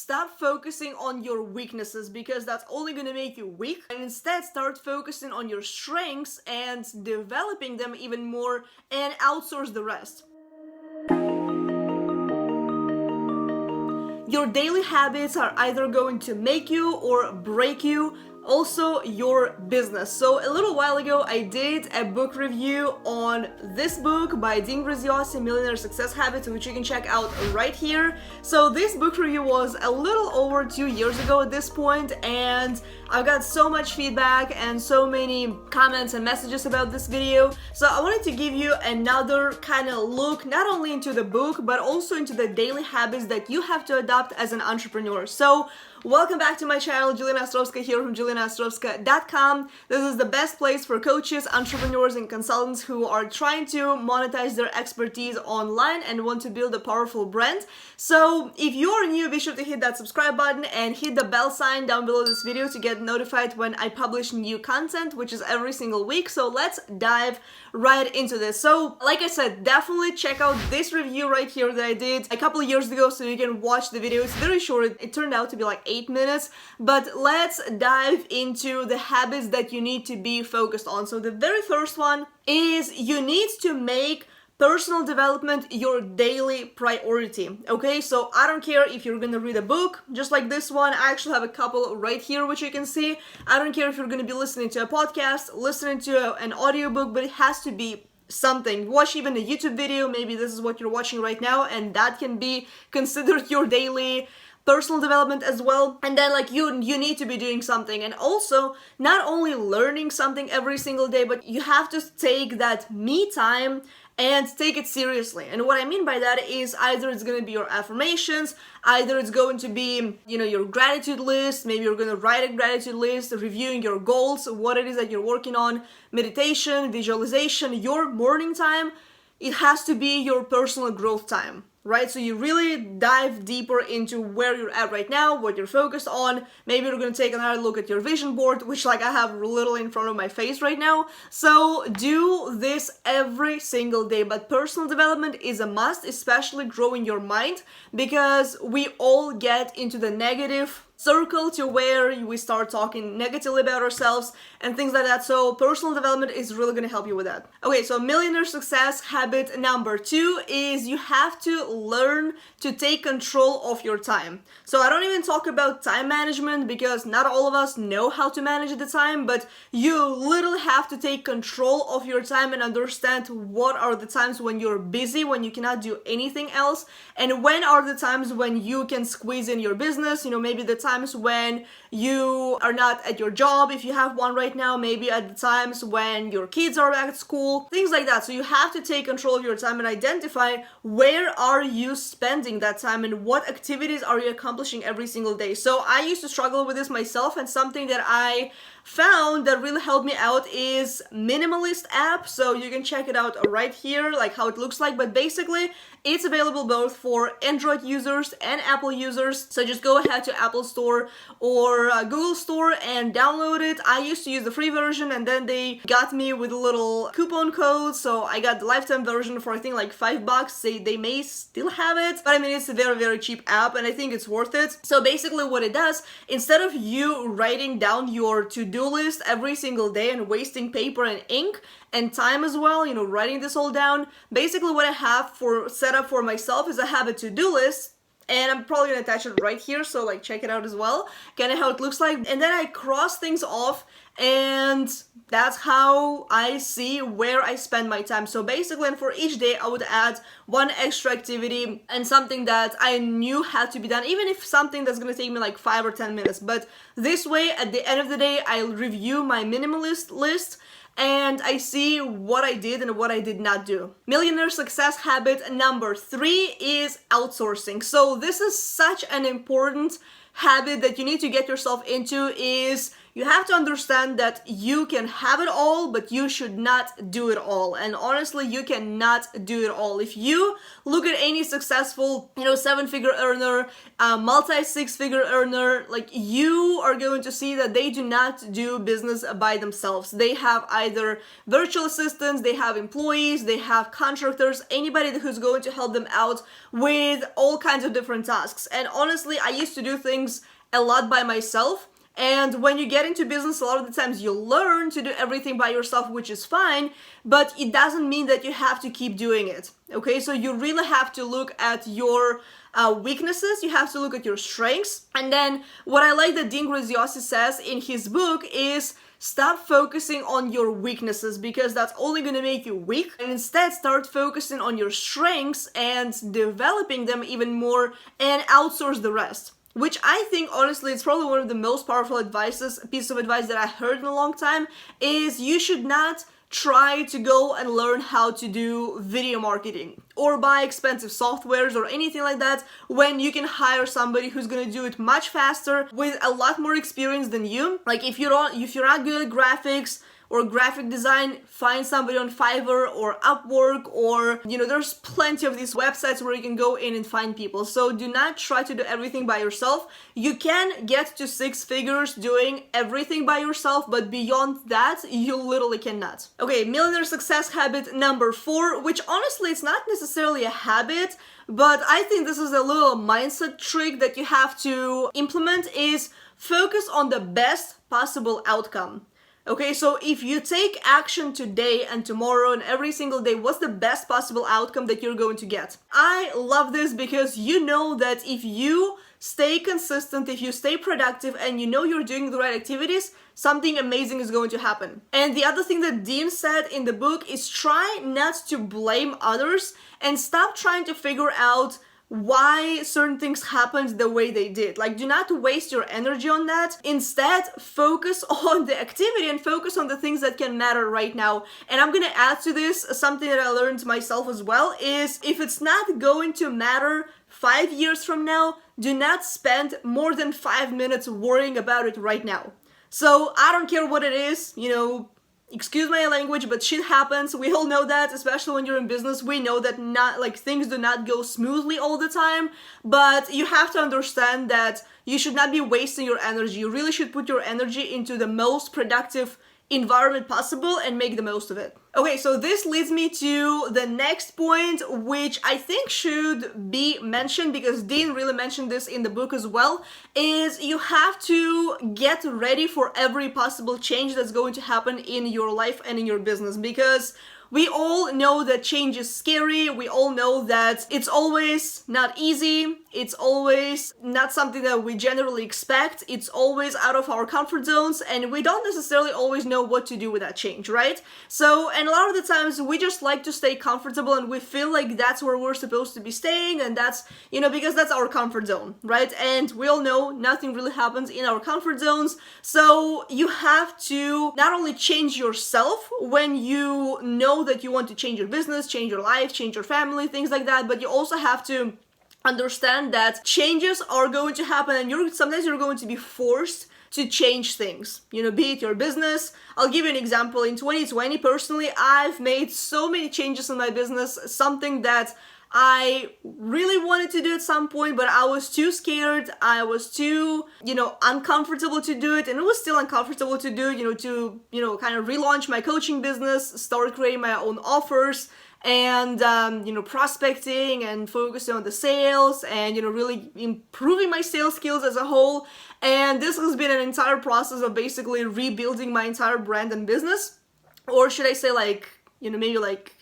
Stop focusing on your weaknesses because that's only going to make you weak, and instead start focusing on your strengths and developing them even more and outsource the rest. Your daily habits are either going to make you or break you, also your business. So a little while ago I did a book review on this book by Graziosi, Millionaire Success Habits, which you can check out right here. So this book review was a little over 2 years ago at this point, and I've got so much feedback and so many comments and messages about this video. So I wanted to give you another kind of look, not only into the book, but also into the daily habits that you have to adopt as an entrepreneur. So welcome back to my channel. Jelena Ostrovska here from JelenaOstrovska.com. This is the best place for coaches, entrepreneurs, and consultants who are trying to monetize their expertise online and want to build a powerful brand. So if you are new, be sure to hit that subscribe button and hit the bell sign down below this video to get notified when I publish new content, which is every single week. So let's dive right into this. So like I said, definitely check out this review right here that I did a couple of years ago so you can watch the video. It's very short. It turned out to be like 8 minutes, but let's dive into the habits that you need to be focused on. So the very first one is you need to make personal development your daily priority. Okay, so I don't care if you're gonna read a book just like this one. I actually have a couple right here which you can see. I don't care if you're gonna be listening to a podcast, listening to an audiobook, but it has to be something. Watch even a YouTube video, maybe this is what you're watching right now, and that can be considered your daily personal development as well. And then like you need to be doing something, and also not only learning something every single day, but you have to take that me time and take it seriously. And what I mean by that is either it's going to be your affirmations, either it's going to be, your gratitude list, maybe you're going to write a gratitude list, reviewing your goals, what it is that you're working on, meditation, visualization, your morning time. It has to be your personal growth time, right? So you really dive deeper into where you're at right now, what you're focused on. Maybe you're going to take another look at your vision board, which like I have literally in front of my face right now. So do this every single day, but personal development is a must, especially growing your mind, because we all get into the negative circle to where we start talking negatively about ourselves and things like that. So personal development is really going to help you with that. Okay, so millionaire success habit number 2 is you have to learn to take control of your time. So I don't even talk about time management because not all of us know how to manage the time, but you literally have to take control of your time and understand what are the times when you're busy, when you cannot do anything else, and when are the times when you can squeeze in your business. Maybe the times when you are not at your job, if you have one right now, maybe at the times when your kids are at school, things like that. So you have to take control of your time and identify where are you spending that time and what activities are you accomplishing every single day. So I used to struggle with this myself, and something that I found that really helped me out is Minimalist app. So you can check it out right here, like how it looks like, but basically it's available both for Android users and Apple users. So just go ahead to Apple Store or Google Store and download it. I used to use the free version, and then they got me with a little coupon code, so I got the lifetime version for I think like $5. They may still have it, but I mean it's a very, very cheap app, and I think it's worth it. So basically what it does, instead of you writing down your to-do list every single day and wasting paper and ink and time as well, writing this all down, basically what I have set up for myself is I have a to-do list, and I'm probably gonna attach it right here, so like check it out as well, kind of how it looks like. And then I cross things off, and that's how I see where I spend my time. So basically, and for each day I would add one extra activity and something that I knew had to be done, even if something that's gonna take me like 5 or 10 minutes. But this way, at the end of the day, I'll review my minimalist list and I see what I did and what I did not do. Millionaire success habit number 3 is outsourcing. So this is such an important habit that you need to get yourself into, is you have to understand that you can have it all, but you should not do it all. And honestly, you cannot do it all. If you look at any successful, 7-figure earner, multi-6-figure earner, like, you are going to see that they do not do business by themselves. They have either virtual assistants, they have employees, they have contractors, anybody who's going to help them out with all kinds of different tasks. And honestly, I used to do things a lot by myself. And when you get into business, a lot of the times you learn to do everything by yourself, which is fine, but it doesn't mean that you have to keep doing it. Okay, so you really have to look at your weaknesses, you have to look at your strengths. And then what I like that Dean Graziosi says in his book is, stop focusing on your weaknesses, because that's only going to make you weak, and instead start focusing on your strengths and developing them even more, and outsource the rest. Which I think, honestly, it's probably one of the most powerful piece of advice that I heard in a long time, is you should not try to go and learn how to do video marketing or buy expensive softwares or anything like that, when you can hire somebody who's going to do it much faster with a lot more experience than you. Like, if you're not good at graphics or graphic design, find somebody on Fiverr or Upwork, or, there's plenty of these websites where you can go in and find people. So do not try to do everything by yourself. You can get to 6 figures doing everything by yourself, but beyond that, you literally cannot. Okay, millionaire success habit number 4, which honestly, it's not necessarily a habit, but I think this is a little mindset trick that you have to implement, is focus on the best possible outcome. Okay, so if you take action today and tomorrow and every single day, what's the best possible outcome that you're going to get? I love this because you know that if you stay consistent, if you stay productive, and you're doing the right activities, something amazing is going to happen. And the other thing that Dean said in the book is, try not to blame others and stop trying to figure out why certain things happened the way they did. Like, do not waste your energy on that. Instead, focus on the activity and focus on the things that can matter right now. And I'm gonna add to this something that I learned myself as well, is if it's not going to matter 5 years from now, do not spend more than 5 minutes worrying about it right now. So I don't care what it is, excuse my language, but shit happens. We all know that, especially when you're in business. We know that things do not go smoothly all the time, but you have to understand that you should not be wasting your energy. You really should put your energy into the most productive environment possible and make the most of it. Okay, so this leads me to the next point, which I think should be mentioned because Dean really mentioned this in the book as well, is you have to get ready for every possible change that's going to happen in your life and in your business, because we all know that change is scary. We all know that it's always not easy. It's always not something that we generally expect. It's always out of our comfort zones, and we don't necessarily always know what to do with that change, right? So, and a lot of the times we just like to stay comfortable, and we feel like that's where we're supposed to be staying, and that's, because that's our comfort zone, right? And we all know nothing really happens in our comfort zones. So you have to not only change yourself when you know that you want to change your business, change your life, change your family, things like that, but you also have to understand that changes are going to happen, and sometimes you're going to be forced to change things, be it your business. I'll give you an example. In 2020, personally, I've made so many changes in my business, something that I really wanted to do at some point, but I was too scared. I was too, uncomfortable to do it. And it was still uncomfortable to do, to kind of relaunch my coaching business, start creating my own offers, and, prospecting and focusing on the sales and, really improving my sales skills as a whole. And this has been an entire process of basically rebuilding my entire brand and business. Or should I say maybe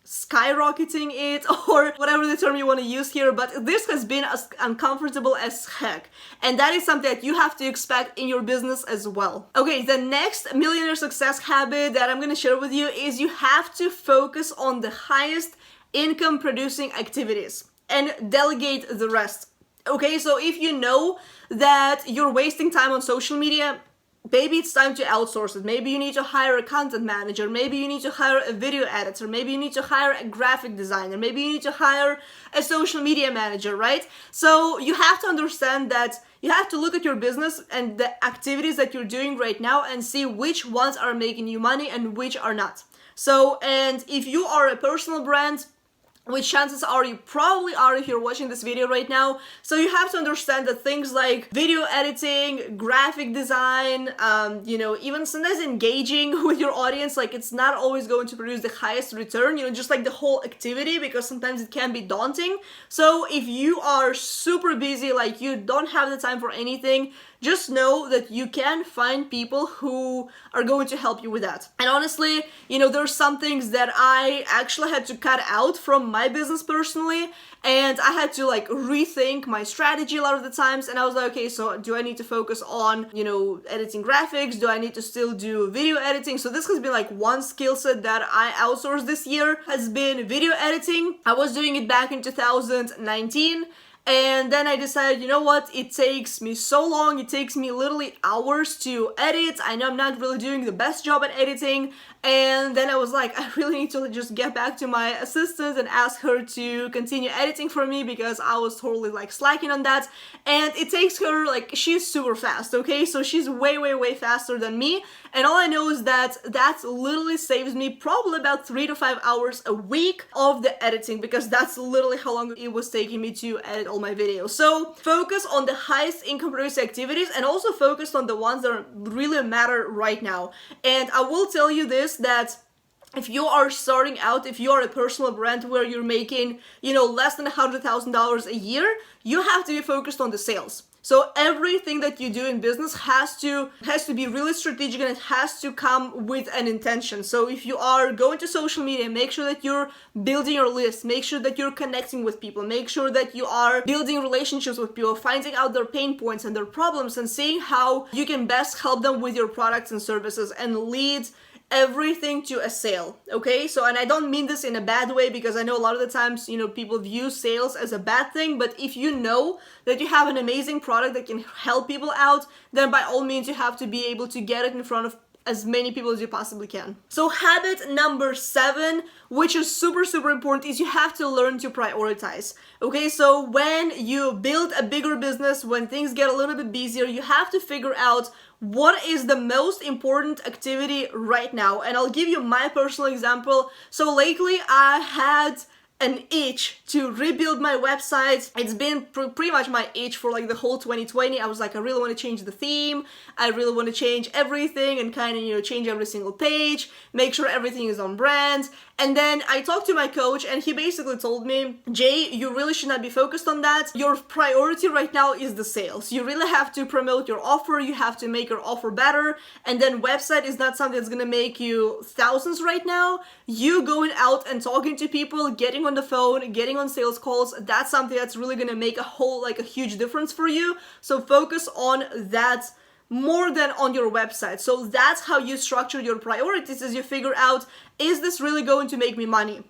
skyrocketing it, or whatever the term you want to use here, but this has been as uncomfortable as heck, and that is something that you have to expect in your business as well. Okay, the next millionaire success habit that I'm going to share with you is you have to focus on the highest income producing activities and delegate the rest. Okay, so if you know that you're wasting time on social media, maybe it's time to outsource it. Maybe you need to hire a content manager. Maybe you need to hire a video editor. Maybe you need to hire a graphic designer. Maybe you need to hire a social media manager, right? So you have to understand that you have to look at your business and the activities that you're doing right now and see which ones are making you money and which are not. So, and if you are a personal brand, which chances are you probably are if you're watching this video right now. So you have to understand that things like video editing, graphic design, even sometimes engaging with your audience, like it's not always going to produce the highest return, just like the whole activity, because sometimes it can be daunting. So if you are super busy, like you don't have the time for anything, just know that you can find people who are going to help you with that. And honestly, there's some things that I actually had to cut out from my business personally, and I had to like rethink my strategy a lot of the times. And I was like, okay, so do I need to focus on, editing graphics? Do I need to still do video editing? So this has been like one skill set that I outsourced this year, has been video editing. I was doing it back in 2019. And then I decided, you know what, it takes me so long, it takes me literally hours to edit. I know I'm not really doing the best job at editing. And then I was like, I really need to just get back to my assistant and ask her to continue editing for me, because I was totally like slacking on that. And it takes her, like, she's super fast, okay? So she's way, way, way faster than me. And all I know is that literally saves me probably about 3 to 5 hours a week of the editing, because that's literally how long it was taking me to edit all my videos. So focus on the highest income producing activities, and also focus on the ones that really matter right now. And I will tell you this, that if you are starting out, if you are a personal brand where you're making, less than $100,000 a year, you have to be focused on the sales. So everything that you do in business has to be really strategic, and it has to come with an intention. So if you are going to social media, make sure that you're building your list, make sure that you're connecting with people, make sure that you are building relationships with people, finding out their pain points and their problems, and seeing how you can best help them with your products and services, and lead everything to a sale. Okay, so, and I don't mean this in a bad way, because I know a lot of the times people view sales as a bad thing, but if you know that you have an amazing product that can help people out, then by all means you have to be able to get it in front of as many people as you possibly can. So habit number 7, which is super, super important, is you have to learn to prioritize. Okay, so when you build a bigger business, when things get a little bit busier, you have to figure out what is the most important activity right now. And I'll give you my personal example. So lately I had an itch to rebuild my website. It's been pretty much my itch for like the whole 2020. I was like, I really want to change the theme. I really want to change everything and kind of, change every single page, make sure everything is on brand. And then I talked to my coach, and he basically told me, Jay, you really should not be focused on that. Your priority right now is the sales. You really have to promote your offer. You have to make your offer better. And then website is not something that's going to make you thousands right now. You going out and talking to people, getting on the phone, getting on sales calls, that's something that's really going to make a huge difference for you. So focus on that more than on your website. So that's how you structure your priorities, as you figure out, is this really going to make me money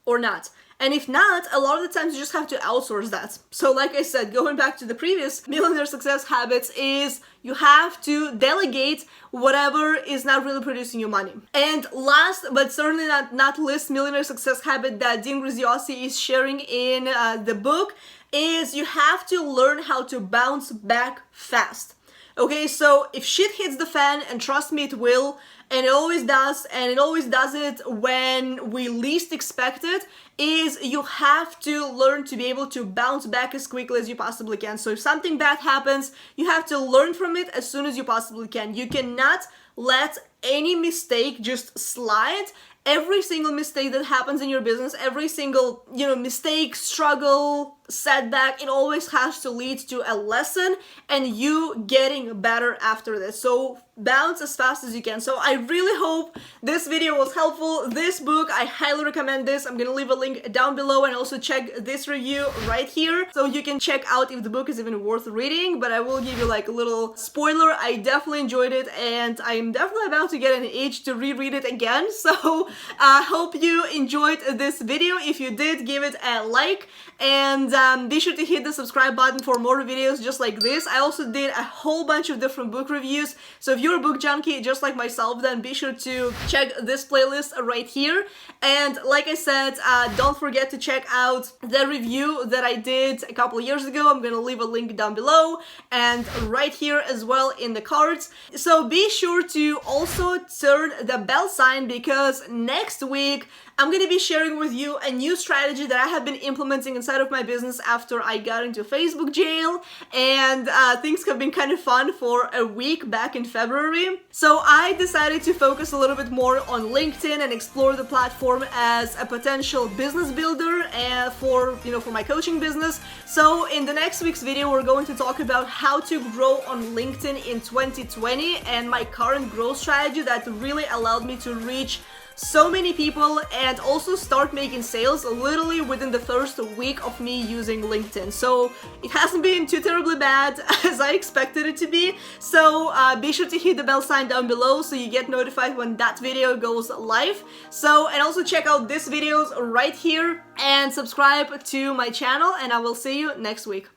or not? And if not, a lot of the times you just have to outsource that. So like I said, going back to the previous Millionaire Success Habits, is you have to delegate whatever is not really producing you money. And last, but certainly not least, Millionaire Success Habit that Dean Graziosi is sharing in the book is you have to learn how to bounce back fast. Okay, so if shit hits the fan, and trust me, it will, and it always does, and it always does it when we least expect it, is you have to learn to be able to bounce back as quickly as you possibly can. So if something bad happens, you have to learn from it as soon as you possibly can. You cannot let any mistake just slide. Every single mistake that happens in your business, every single, mistake, struggle, setback, it always has to lead to a lesson and you getting better after this. So bounce as fast as you can. So I really hope this video was helpful. This book, I highly recommend this. I'm gonna leave a link down below, and also check this review right here so you can check out if the book is even worth reading. But I will give you like a little spoiler. I definitely enjoyed it, and I'm definitely about to get an itch to reread it again. So I hope you enjoyed this video. If you did, give it a like, and be sure to hit the subscribe button for more videos just like this. I also did a whole bunch of different book reviews, so if you're a book junkie just like myself, then be sure to check this playlist right here. And like I said, don't forget to check out the review that I did a couple of years ago. I'm gonna leave a link down below and right here as well in the cards. So be sure to also turn the bell sign, because next week I'm gonna be sharing with you a new strategy that I have been implementing inside of my business after I got into Facebook jail, and things have been kind of fun for a week back in February. So I decided to focus a little bit more on LinkedIn and explore the platform as a potential business builder and for my coaching business. So in the next week's video, we're going to talk about how to grow on LinkedIn in 2020 and my current growth strategy that really allowed me to reach so many people and also start making sales literally within the first week of me using LinkedIn. So it hasn't been too terribly bad as I expected it to be. So be sure to hit the bell sign down below so you get notified when that video goes live. So, and also check out these videos right here and subscribe to my channel, and I will see you next week.